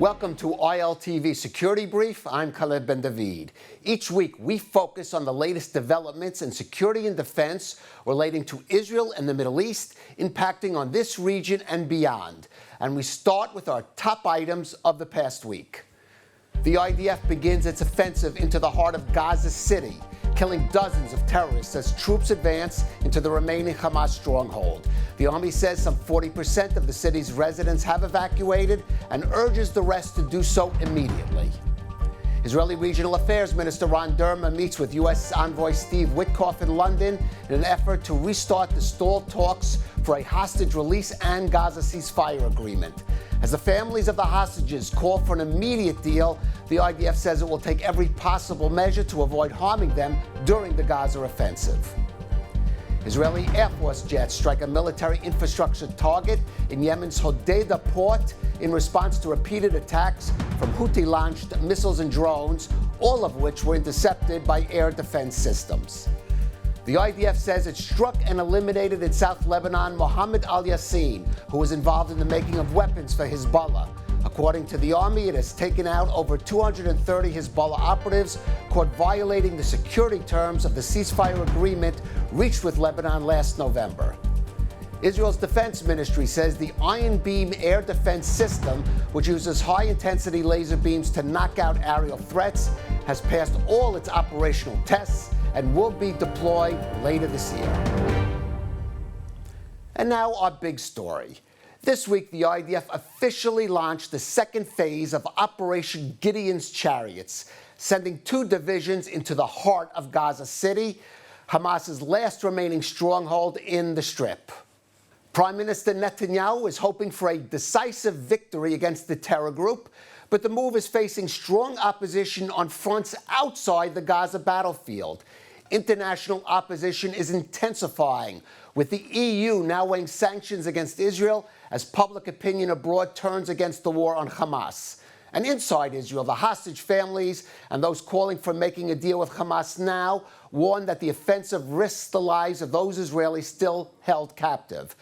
Welcome to ILTV Security Brief. I'm Khaled Ben David. Each week, we focus on the latest developments in security and defense relating to Israel and the Middle East, impacting on this region and beyond. And we start with our top items of the past week. The IDF begins its offensive into the heart of Gaza City, killing dozens of terrorists as troops advance into the remaining Hamas stronghold. The army says some 40% of the city's residents have evacuated and urges the rest to do so immediately. Israeli Regional Affairs Minister Ron Dermer meets with U.S. Envoy Steve Witkoff in London in an effort to restart the stalled talks for a hostage release and Gaza ceasefire agreement. As the families of the hostages call for an immediate deal, the IDF says it will take every possible measure to avoid harming them during the Gaza offensive. Israeli Air Force jets strike a military infrastructure target in Yemen's Hodeidah port in response to repeated attacks from Houthi-launched missiles and drones, all of which were intercepted by air defense systems. The IDF says it struck and eliminated in South Lebanon Mohammed al-Yassin, who was involved in the making of weapons for Hezbollah. According to the army, it has taken out over 230 Hezbollah operatives caught violating the security terms of the ceasefire agreement reached with Lebanon last November. Israel's defense ministry says the Iron Beam air defense system, which uses high-intensity laser beams to knock out aerial threats, has passed all its operational tests and will be deployed later this year. And now our big story. This week, the IDF officially launched the second phase of Operation Gideon's Chariots, sending 2 divisions into the heart of Gaza City, Hamas's last remaining stronghold in the Strip. Prime Minister Netanyahu is hoping for a decisive victory against the terror group, but the move is facing strong opposition on fronts outside the Gaza battlefield. International opposition is intensifying, with the EU now weighing sanctions against Israel as public opinion abroad turns against the war on Hamas. And inside Israel, the hostage families and those calling for making a deal with Hamas now warn that the offensive risks the lives of those Israelis still held captive.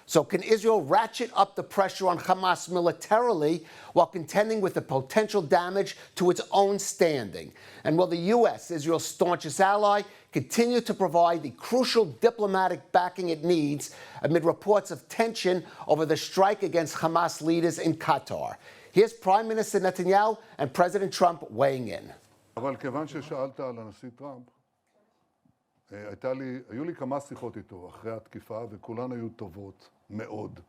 So can Israel ratchet up the pressure on Hamas militarily while contending with the potential damage to its own standing? And will the U.S., Israel's staunchest ally, continue to provide the crucial diplomatic backing it needs amid reports of tension over the strike against Hamas leaders in Qatar? Here's Prime Minister Netanyahu and President Trump weighing in. אבל כיוון ששאלת על הנשיא טראמפ, היו לי כמה שיחות איתו אחרי התקיפה, וכולן היו טובות מאוד,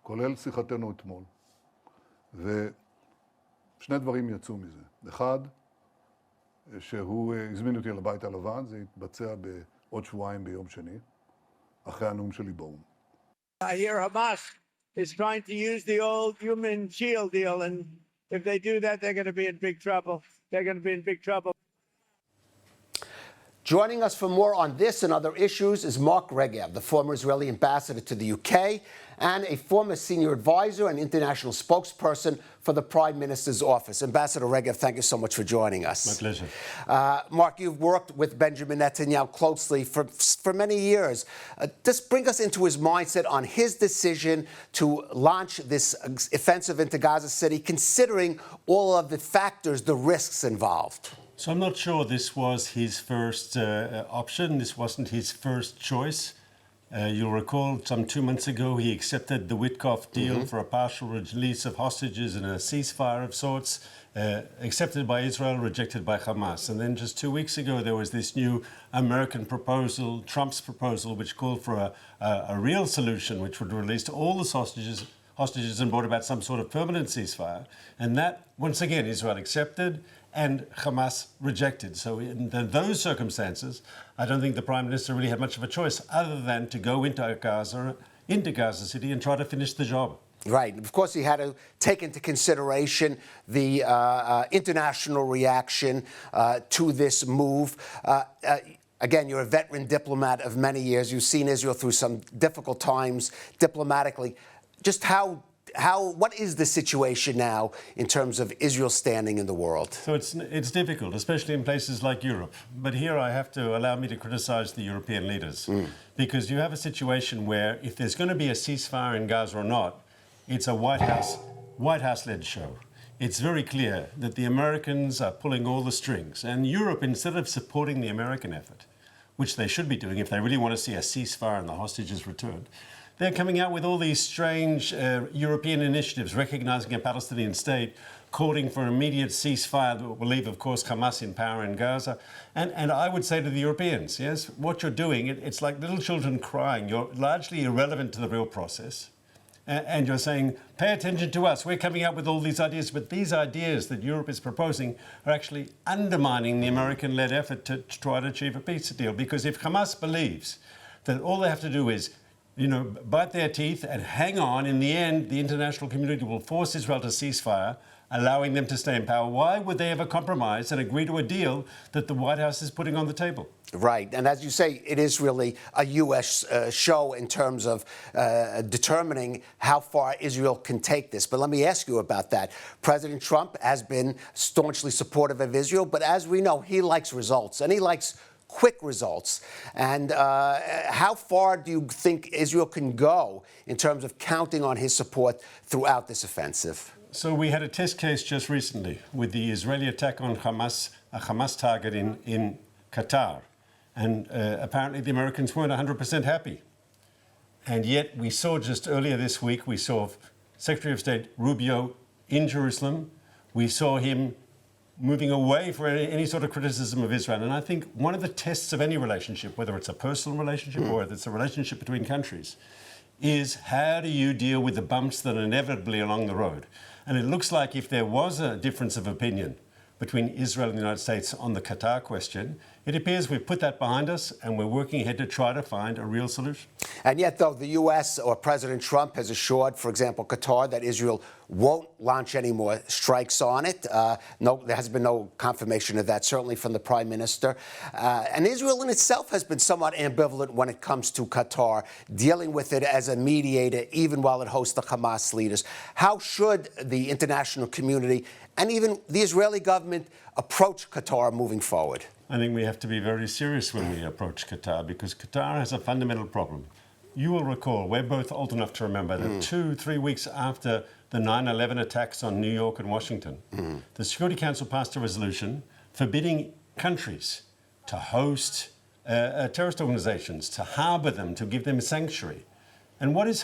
כולל שיחתנו אתמול. ושני דברים יצאו מזה. אחד, שהוא הזמין אותי לבית הלבן, זה יתבצע בעוד שבועיים ביום שני, אחרי הנאום שלי באו"ם. I hear Hamas is trying to use the old human shield deal, and if they do that, they're going to be in big trouble. They're going to be in big trouble. Joining us for more on this and other issues is Mark Regev, the former Israeli ambassador to the UK and a former senior advisor and international spokesperson for the Prime Minister's office. Ambassador Regev, thank you so much for joining us. My pleasure. Mark, you've worked with Benjamin Netanyahu closely for many years. Just bring us into his mindset on his decision to launch this offensive into Gaza City, considering all of the factors, the risks involved. So I'm not sure this was his first option. This wasn't his first choice. You'll recall some 2 months ago, he accepted the Witkoff deal for a partial release of hostages and a ceasefire of sorts, accepted by Israel, rejected by Hamas. And then just 2 weeks ago, there was this new American proposal, Trump's proposal, which called for a real solution, which would release all the hostages and brought about some sort of permanent ceasefire. And that, once again, Israel accepted and Hamas rejected. So in those circumstances, I don't think the Prime Minister really had much of a choice other than to go into Gaza City and try to finish the job. Right. Of course, he had to take into consideration the international reaction to this move. Again, you're a veteran diplomat of many years. You've seen Israel through some difficult times diplomatically. Just what is the situation now in terms of Israel's standing in the world? So it's difficult, especially in places like Europe. But here I have to allow me to criticize the European leaders. Because you have a situation where if there's going to be a ceasefire in Gaza or not, it's a White House-led show. it's very clear that the Americans are pulling all the strings. And Europe, instead of supporting the American effort, which they should be doing if they really want to see a ceasefire and the hostages returned, they're coming out with all these strange European initiatives recognizing a Palestinian state, calling for immediate ceasefire that will leave, of course, Hamas in power in Gaza. And I would say to the Europeans, yes, what you're doing, it's like little children crying. You're largely irrelevant to the real process. And you're saying, pay attention to us. We're coming up with all these ideas. But these ideas that Europe is proposing are actually undermining the American-led effort to try to achieve a peace deal. Because if Hamas believes that all they have to do is, bite their teeth and hang on, in the end, the international community will force Israel to ceasefire, allowing them to stay in power. Why would they ever compromise and agree to a deal that the White House is putting on the table? Right. And as you say, it is really a U.S. show in terms of determining how far Israel can take this. But let me ask you about that. President Trump has been staunchly supportive of Israel, but as we know, he likes results, and he likes quick results. And how far do you think Israel can go in terms of counting on his support throughout this offensive? So we had a test case just recently with the Israeli attack on Hamas, a Hamas target in Qatar. And apparently the Americans weren't 100% happy. And yet we saw just earlier this week, we saw Secretary of State Rubio in Jerusalem. We saw him moving away from any sort of criticism of Israel. And I think one of the tests of any relationship, whether it's a personal relationship or whether it's a relationship between countries, is how do you deal with the bumps that are inevitably along the road? And it looks like if there was a difference of opinion between Israel and the United States on the Qatar question, it appears we've put that behind us and we're working ahead to try to find a real solution. And yet, though, the U.S. or President Trump has assured, for example, Qatar, that Israel won't launch any more strikes on it. No, there has been no confirmation of that, certainly from the Prime Minister. And Israel in itself has been somewhat ambivalent when it comes to Qatar, dealing with it as a mediator, even while it hosts the Hamas leaders. How should the international community and even the Israeli government approach Qatar moving forward? I think we have to be very serious when we approach Qatar, because Qatar has a fundamental problem. You will recall, we're both old enough to remember that 2-3 weeks after the 9/11 attacks on New York and Washington, the Security Council passed a resolution forbidding countries to host terrorist organizations, to harbor them, to give them sanctuary. And what is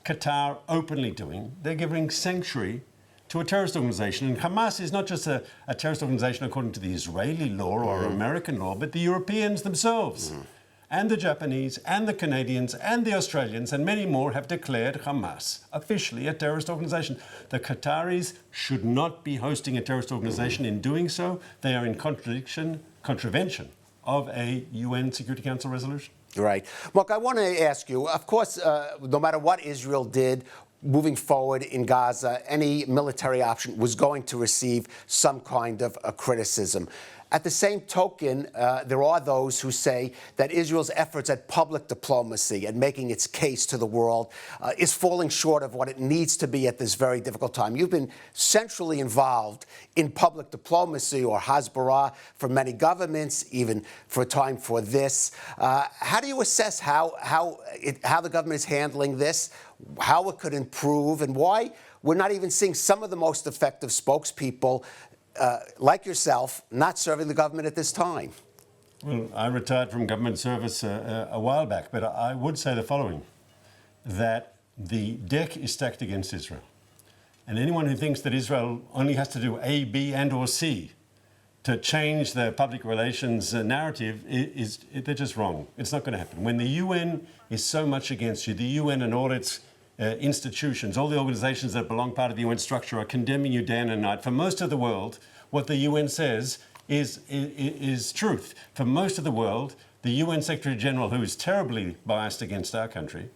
Qatar openly doing? They're giving sanctuary to a terrorist organization. And Hamas is not just a terrorist organization according to the Israeli law or American law, but the Europeans themselves. And the Japanese and the Canadians and the Australians and many more have declared Hamas officially a terrorist organization. The Qataris should not be hosting a terrorist organization. In doing so, they are in contravention of a UN Security Council resolution. Right. Mark, I want to ask you, of course, no matter what Israel did, moving forward in Gaza, any military option was going to receive some kind of a criticism. At the same token, there are those who say that Israel's efforts at public diplomacy and making its case to the world is falling short of what it needs to be at this very difficult time. You've been centrally involved in public diplomacy, or hasbara, for many governments, even for a time for this. How do you assess how the government is handling this, how it could improve, and why we're not even seeing some of the most effective spokespeople like yourself not serving the government at this time? Well, I retired from government service a while back, but I would say the following, that the deck is stacked against Israel. And anyone who thinks that Israel only has to do A, B, and or C to change their public relations narrative, they're just wrong. It's not going to happen. When the UN is so much against you, the UN and all its institutions, all the organizations that belong part of the UN structure are condemning you day and night. For most of the world, what the UN says is truth. For most of the world, the UN Secretary General, who is terribly biased against our country,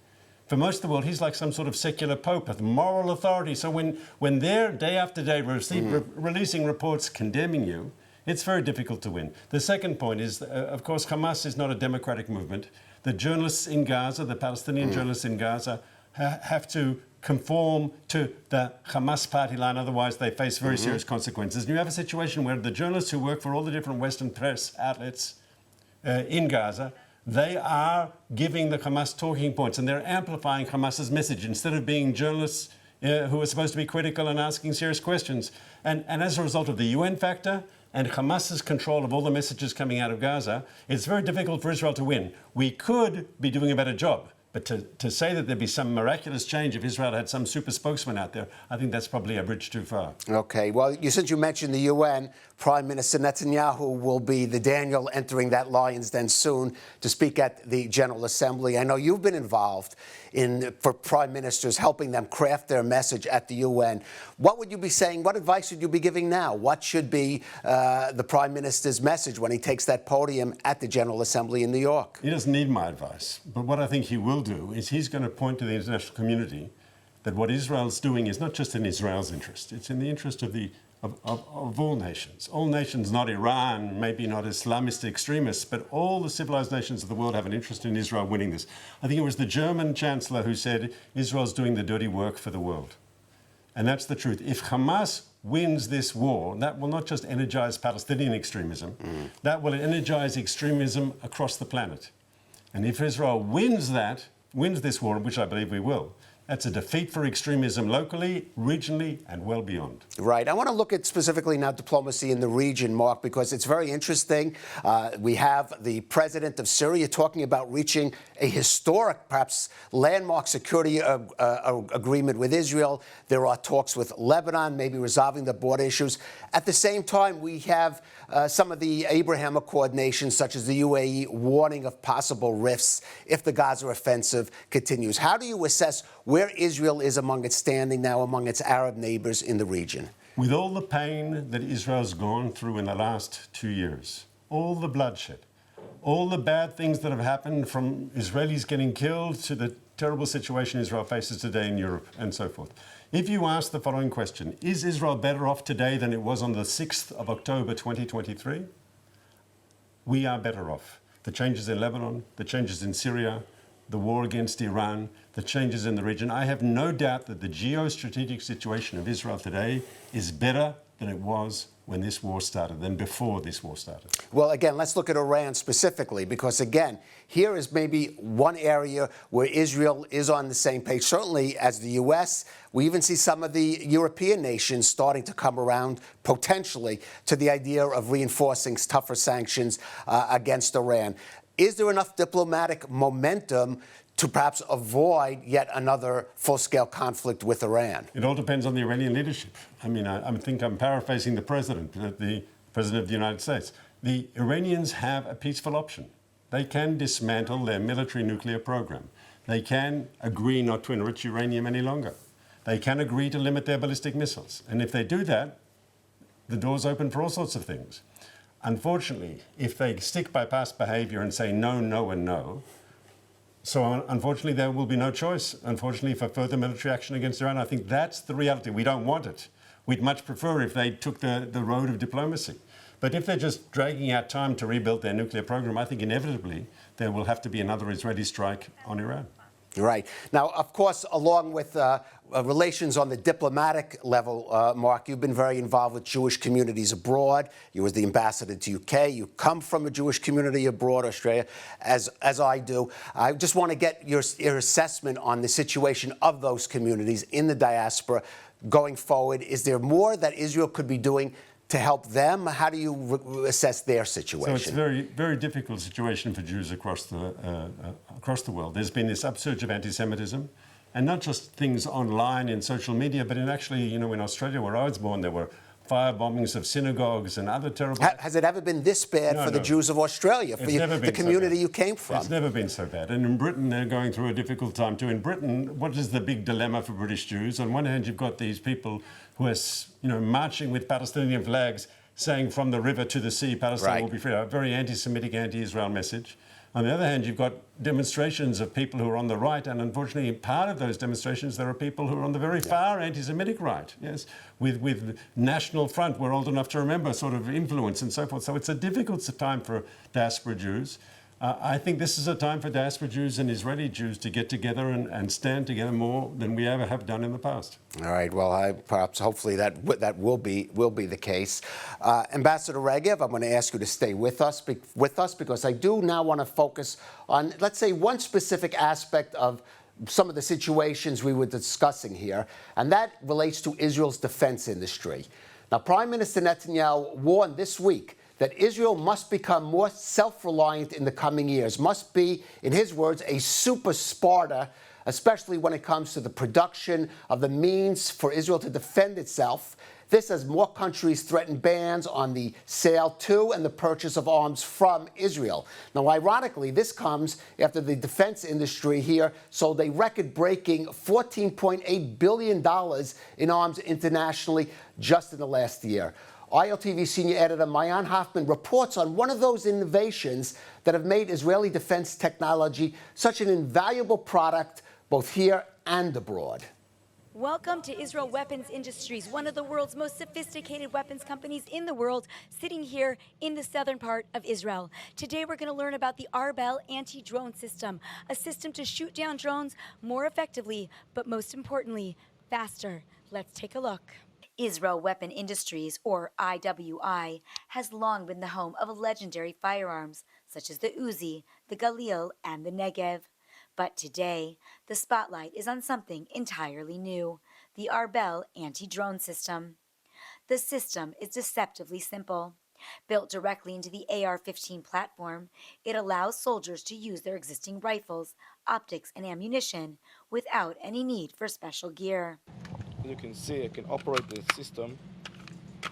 for most of the world, he's like some sort of secular pope, a moral authority. So when they're day after day releasing reports condemning you, it's very difficult to win. The second point is, of course, Hamas is not a democratic movement. The journalists in Gaza, the Palestinian journalists in Gaza, have to conform to the Hamas party line, otherwise they face very serious consequences. And you have a situation where the journalists who work for all the different Western press outlets in Gaza, they are giving the Hamas talking points and they're amplifying Hamas's message. Instead of being journalists who are supposed to be critical and asking serious questions. And as a result of the UN factor and Hamas's control of all the messages coming out of Gaza, it's very difficult for Israel to win. We could be doing a better job. But to say that there'd be some miraculous change if Israel had some super spokesman out there, I think that's probably a bridge too far. Okay. Well, since you mentioned the UN, Prime Minister Netanyahu will be the Daniel entering that lion's den soon to speak at the General Assembly. I know you've been involved for prime ministers, helping them craft their message at the UN. What would you be saying? What advice would you be giving now? What should be the Prime Minister's message when he takes that podium at the General Assembly in New York? He doesn't need my advice. But what I think he will do is he's going to point to the international community that what Israel's doing is not just in Israel's interest. It's in the interest of all nations. All nations, not Iran, maybe not Islamist extremists, but all the civilized nations of the world have an interest in Israel winning this. I think it was the German chancellor who said, Israel's doing the dirty work for the world. And that's the truth. If Hamas wins this war, that will not just energize Palestinian extremism, that will energize extremism across the planet. And if Israel wins this war, which I believe we will, that's a defeat for extremism locally, regionally, and well beyond. Right. I want to look at specifically now diplomacy in the region, Mark, because it's very interesting. We have the president of Syria talking about reaching a historic, perhaps landmark security agreement with Israel. There are talks with Lebanon, maybe resolving the border issues. At the same time, we have some of the Abraham Accord nations, such as the UAE, warning of possible rifts if the Gaza offensive continues. How do you assess where Israel is among its standing now among its Arab neighbors in the region? With all the pain that Israel's gone through in the last 2 years, all the bloodshed, all the bad things that have happened, from Israelis getting killed to the terrible situation Israel faces today in Europe and so forth. If you ask the following question, is Israel better off today than it was on the 6th of October 2023? We are better off. The changes in Lebanon, the changes in Syria, the war against Iran, the changes in the region. I have no doubt that the geostrategic situation of Israel today is better than it was when this war started, than before this war started. Well, again, let's look at Iran specifically, because, again, here is maybe one area where Israel is on the same page, certainly as the U.S. We even see some of the European nations starting to come around, potentially, to the idea of reinforcing tougher sanctions against Iran. Is there enough diplomatic momentum to perhaps avoid yet another full-scale conflict with Iran? It all depends on the Iranian leadership. I mean, I think I'm paraphrasing the President of the United States. The Iranians have a peaceful option. They can dismantle their military nuclear program. They can agree not to enrich uranium any longer. They can agree to limit their ballistic missiles. And if they do that, the door's open for all sorts of things. Unfortunately, if they stick by past behavior and say no, no, and no, so unfortunately, there will be no choice, unfortunately, for further military action against Iran. I think that's the reality. We don't want it. We'd much prefer if they took the road of diplomacy. But if they're just dragging out time to rebuild their nuclear program, I think inevitably there will have to be another Israeli strike on Iran. Right. Now, of course, along with relations on the diplomatic level, Mark, you've been very involved with Jewish communities abroad. You were the ambassador to UK. You come from a Jewish community abroad, Australia, as I do. I just want to get your assessment on the situation of those communities in the diaspora going forward. Is there more that Israel could be doing to help them? How do you assess their situation? So it's a very, very difficult situation for Jews across the world. There's been this upsurge of anti-Semitism, and not just things online in social media, but in actually, in Australia, where I was born, there were fire bombings of synagogues and other terrible... Has it ever been this bad for the Jews of Australia, for the community you came from? It's never been so bad. And in Britain, they're going through a difficult time too. In Britain, what is the big dilemma for British Jews? On one hand, you've got these people who are, marching with Palestinian flags, saying from the river to the sea, Palestine will be free. A very anti-Semitic, anti-Israel message. On the other hand, you've got demonstrations of people who are on the right, and unfortunately, part of those demonstrations, there are people who are on the very far anti-Semitic right, yes, with National Front, we're old enough to remember, sort of influence and so forth. So it's a difficult time for diaspora Jews. I think this is a time for diaspora Jews and Israeli Jews to get together and stand together more than we ever have done in the past. All right. Well, perhaps, hopefully, that will be the case. Ambassador Regev, I'm going to ask you to stay with us because I do now want to focus on, let's say, one specific aspect of some of the situations we were discussing here, and that relates to Israel's defense industry. Now, Prime Minister Netanyahu warned this week that Israel must become more self-reliant in the coming years, must be, in his words, a super Sparta, especially when it comes to the production of the means for Israel to defend itself. This as more countries threaten bans on the sale to and the purchase of arms from Israel. Now, ironically, this comes after the defense industry here sold a record-breaking $14.8 billion in arms internationally just in the last year. ILTV senior editor Mayan Hoffman reports on one of those innovations that have made Israeli defense technology such an invaluable product both here and abroad. Welcome to Israel Weapons Industries, one of the world's most sophisticated weapons companies in the world, sitting here in the southern part of Israel. Today we're going to learn about the Arbel anti-drone system, a system to shoot down drones more effectively, but most importantly, faster. Let's take a look. Israel Weapon Industries, or IWI, has long been the home of legendary firearms, such as the Uzi, the Galil, and the Regev. But today, the spotlight is on something entirely new, the Arbel anti-drone system. The system is deceptively simple. Built directly into the AR-15 platform, it allows soldiers to use their existing rifles, optics, and ammunition without any need for special gear. As you can see, I can operate the system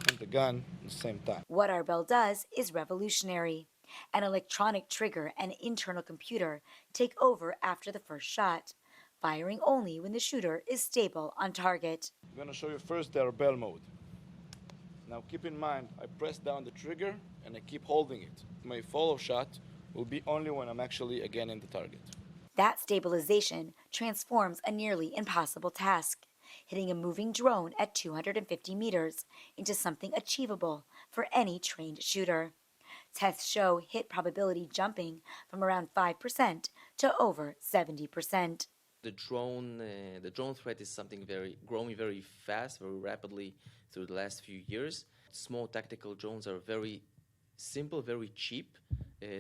and the gun at the same time. What Arbel does is revolutionary. An electronic trigger and internal computer take over after the first shot, firing only when the shooter is stable on target. I'm going to show you first the Arbel mode. Now keep in mind, I press down the trigger and I keep holding it. My follow shot will be only when I'm actually again in the target. That stabilization transforms a nearly impossible task, hitting a moving drone at 250 meters into something achievable for any trained shooter. Tests show hit probability jumping from around 5% to over 70%. The drone threat is something growing very fast, very rapidly through the last few years. Small tactical drones are very simple, very cheap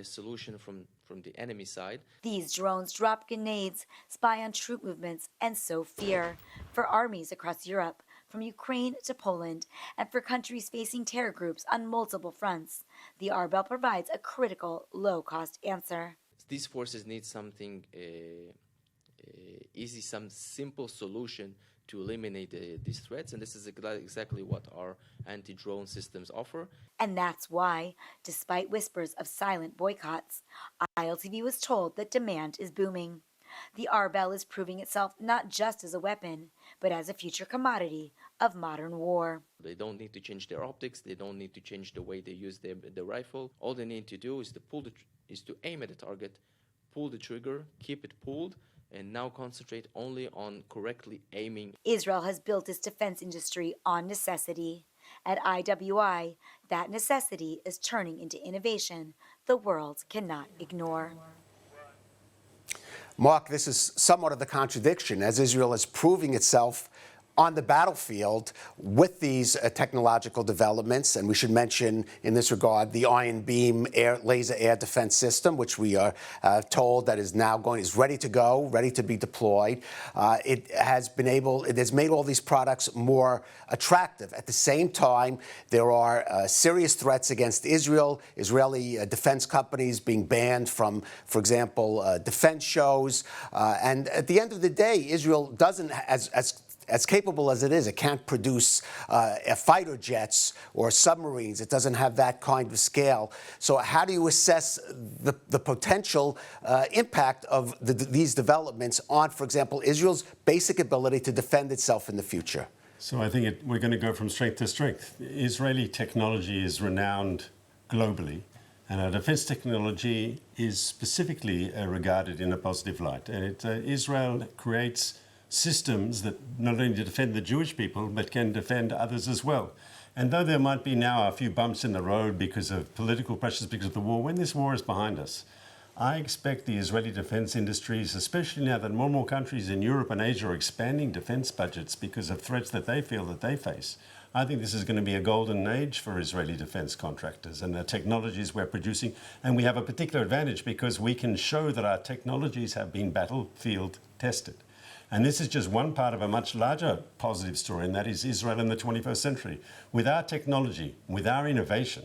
solution from the enemy side. These drones drop grenades, spy on troop movements, and sow fear for armies across Europe, from Ukraine to Poland, and for countries facing terror groups on multiple fronts. The Arbel provides a critical, low-cost answer. These forces need something easy, some simple solution to eliminate these threats, and this is exactly what our anti-drone systems offer. And that's why, despite whispers of silent boycotts, ILTV was told that demand is booming. The Arbel is proving itself not just as a weapon, but as a future commodity of modern war. They don't need to change their optics. They don't need to change the way they use the rifle. All they need to do is to aim at the target, pull the trigger, keep it pulled, and now concentrate only on correctly aiming. Israel has built its defense industry on necessity. At IWI, that necessity is turning into innovation the world cannot ignore. Mark, this is somewhat of the contradiction as Israel is proving itself on the battlefield with these technological developments. And we should mention in this regard the Iron Beam laser air defense system, which we are told that is now is ready to go, ready to be deployed. It has made all these products more attractive. At the same time, there are serious threats against Israel, Israeli defense companies being banned from, for example, defense shows. And at the end of the day, Israel doesn't, as capable as it is, it can't produce fighter jets or submarines. It doesn't have that kind of scale. So how do you assess the potential impact of these developments on, for example, Israel's basic ability to defend itself in the future? So I think we're going to go from strength to strength. Israeli technology is renowned globally, and our defense technology is specifically regarded in a positive light. And Israel creates systems that not only defend the Jewish people, but can defend others as well. And though there might be now a few bumps in the road because of political pressures, because of the war, when this war is behind us, I expect the Israeli defense industries, especially now that more and more countries in Europe and Asia are expanding defense budgets because of threats that they feel that they face, I think this is going to be a golden age for Israeli defense contractors and the technologies we're producing. And we have a particular advantage because we can show that our technologies have been battlefield tested. And this is just one part of a much larger positive story, and that is Israel in the 21st century. With our technology, with our innovation,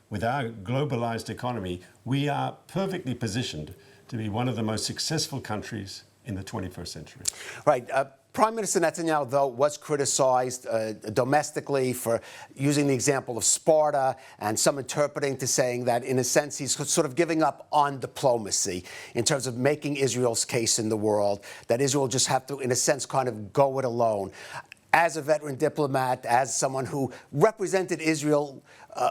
with our globalized economy, we are perfectly positioned to be one of the most successful countries in the 21st century. Right. Prime Minister Netanyahu, though, was criticized domestically for using the example of Sparta, and some interpreting to saying that, in a sense, he's sort of giving up on diplomacy in terms of making Israel's case in the world, that Israel just have to, in a sense, kind of go it alone. As a veteran diplomat, as someone who represented Israel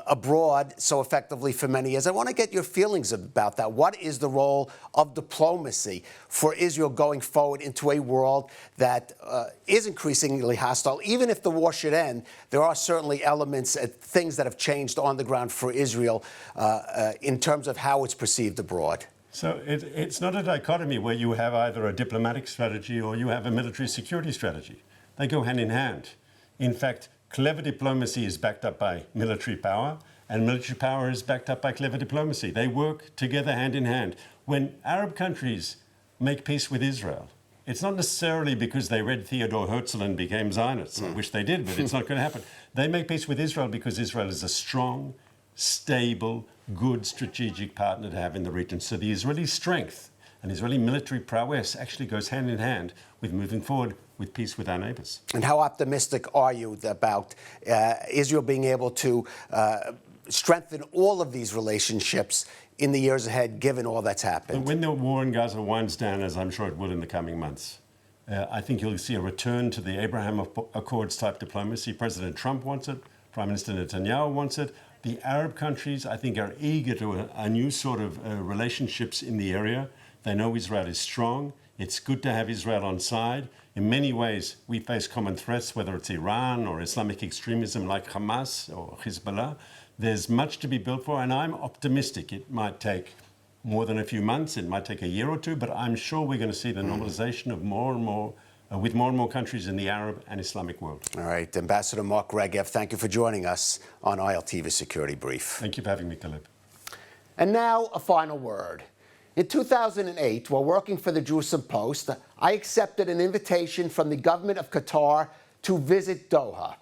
abroad so effectively for many years, I want to get your feelings about that. What is the role of diplomacy for Israel going forward into a world that is increasingly hostile? Even if the war should end, there are certainly elements, things that have changed on the ground for Israel in terms of how it's perceived abroad. So it's not a dichotomy where you have either a diplomatic strategy or you have a military security strategy. They go hand in hand. In fact, clever diplomacy is backed up by military power, and military power is backed up by clever diplomacy. They work together hand in hand. When Arab countries make peace with Israel, it's not necessarily because they read Theodore Herzl and became Zionists. I wish they did, but it's not going to happen. They make peace with Israel because Israel is a strong, stable, good strategic partner to have in the region. So the Israeli strength and Israeli military prowess actually goes hand in hand with moving forward with peace with our neighbors. And how optimistic are you about Israel being able to strengthen all of these relationships in the years ahead, given all that's happened? When the war in Gaza winds down, as I'm sure it will in the coming months, I think you'll see a return to the Abraham Accords type diplomacy. President Trump wants it. Prime Minister Netanyahu wants it. The Arab countries, I think, are eager to a new sort of relationships in the area. They know Israel is strong. It's good to have Israel on side. In many ways, we face common threats, whether it's Iran or Islamic extremism like Hamas or Hezbollah. There's much to be built for, and I'm optimistic. It might take more than a few months. It might take a year or two, but I'm sure we're going to see the normalization of more and more, with more and more countries in the Arab and Islamic world. All right. Ambassador Mark Regev, thank you for joining us on ILTV Security Brief. Thank you for having me, Caleb. And now, a final word. In 2008, while working for the Jerusalem Post, I accepted an invitation from the government of Qatar to visit Doha.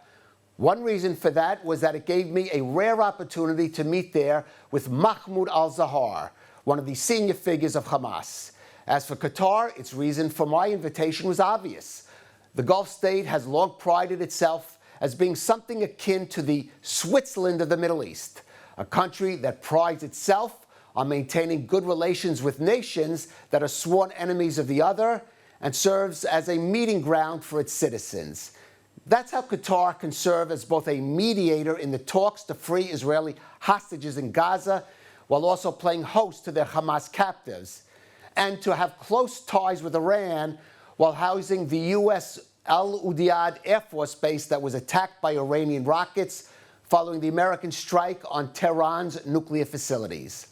One reason for that was that it gave me a rare opportunity to meet there with Mahmoud al-Zahar, one of the senior figures of Hamas. As for Qatar, its reason for my invitation was obvious. The Gulf state has long prided itself as being something akin to the Switzerland of the Middle East, a country that prides itself on maintaining good relations with nations that are sworn enemies of the other and serves as a meeting ground for its citizens. That's how Qatar can serve as both a mediator in the talks to free Israeli hostages in Gaza, while also playing host to their Hamas captives, and to have close ties with Iran while housing the U.S. Al Udeid Air Force Base that was attacked by Iranian rockets following the American strike on Tehran's nuclear facilities.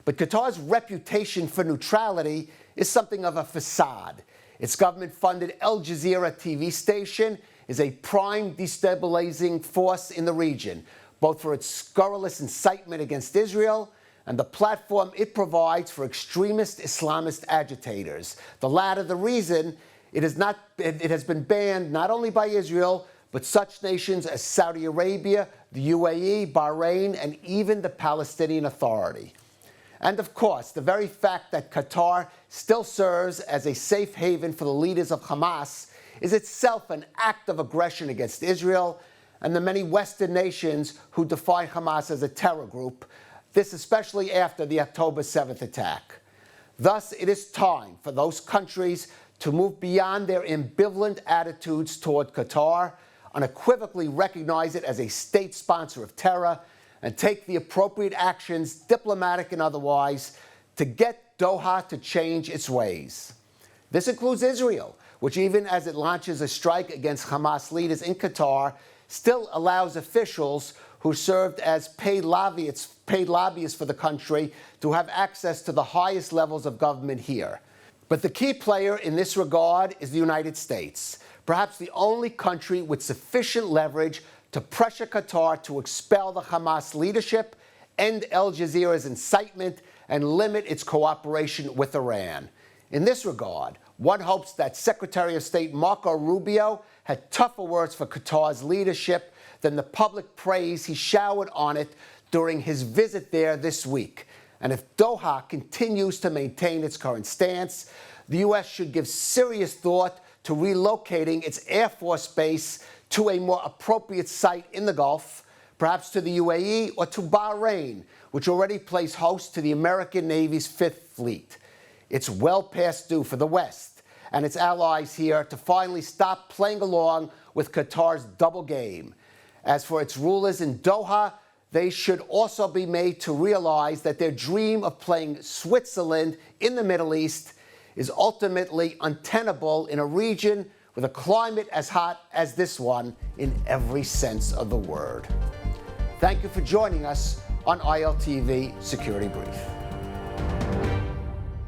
But Qatar's reputation for neutrality is something of a facade. Its government-funded Al Jazeera TV station is a prime destabilizing force in the region, both for its scurrilous incitement against Israel and the platform it provides for extremist Islamist agitators. The latter the reason it has been banned not only by Israel, but such nations as Saudi Arabia, the UAE, Bahrain, and even the Palestinian Authority. And of course, the very fact that Qatar still serves as a safe haven for the leaders of Hamas is itself an act of aggression against Israel and the many Western nations who define Hamas as a terror group, this especially after the October 7th attack. Thus, it is time for those countries to move beyond their ambivalent attitudes toward Qatar, unequivocally recognize it as a state sponsor of terror, and take the appropriate actions, diplomatic and otherwise, to get Doha to change its ways. This includes Israel, which even as it launches a strike against Hamas leaders in Qatar, still allows officials who served as paid lobbyists for the country to have access to the highest levels of government here. But the key player in this regard is the United States, perhaps the only country with sufficient leverage to pressure Qatar to expel the Hamas leadership, end Al Jazeera's incitement, and limit its cooperation with Iran. In this regard, one hopes that Secretary of State Marco Rubio had tougher words for Qatar's leadership than the public praise he showered on it during his visit there this week. And if Doha continues to maintain its current stance, the U.S. should give serious thought to relocating its Air Force base to a more appropriate site in the Gulf, perhaps to the UAE or to Bahrain, which already plays host to the American Navy's Fifth Fleet. It's well past due for the West and its allies here to finally stop playing along with Qatar's double game. As for its rulers in Doha, they should also be made to realize that their dream of playing Switzerland in the Middle East is ultimately untenable in a region with a climate as hot as this one in every sense of the word. Thank you for joining us on ILTV Security Brief.